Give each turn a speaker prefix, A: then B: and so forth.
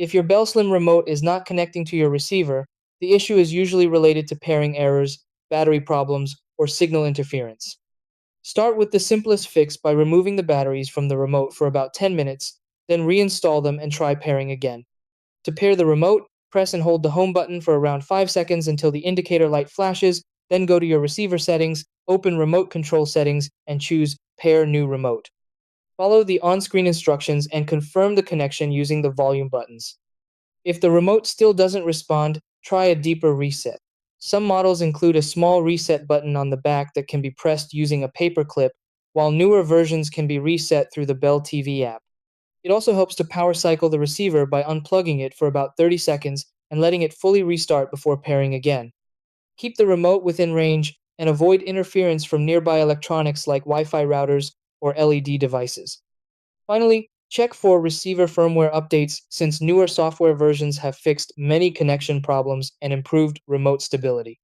A: If your Bellslim remote is not connecting to your receiver, the issue is usually related to pairing errors, battery problems, or signal interference. Start with the simplest fix by removing the batteries from the remote for about 10 minutes, then reinstall them and try pairing again. To pair the remote, press and hold the home button for around 5 seconds until the indicator light flashes, then go to your receiver settings, open remote control settings, and choose Pair New Remote. Follow the on-screen instructions and confirm the connection using the volume buttons. If the remote still doesn't respond, try a deeper reset. Some models include a small reset button on the back that can be pressed using a paper clip, while newer versions can be reset through the Bell TV app. It also helps to power cycle the receiver by unplugging it for about 30 seconds and letting it fully restart before pairing again. Keep the remote within range and avoid interference from nearby electronics like Wi-Fi routers or LED devices. Finally, check for receiver firmware updates since newer software versions have fixed many connection problems and improved remote stability.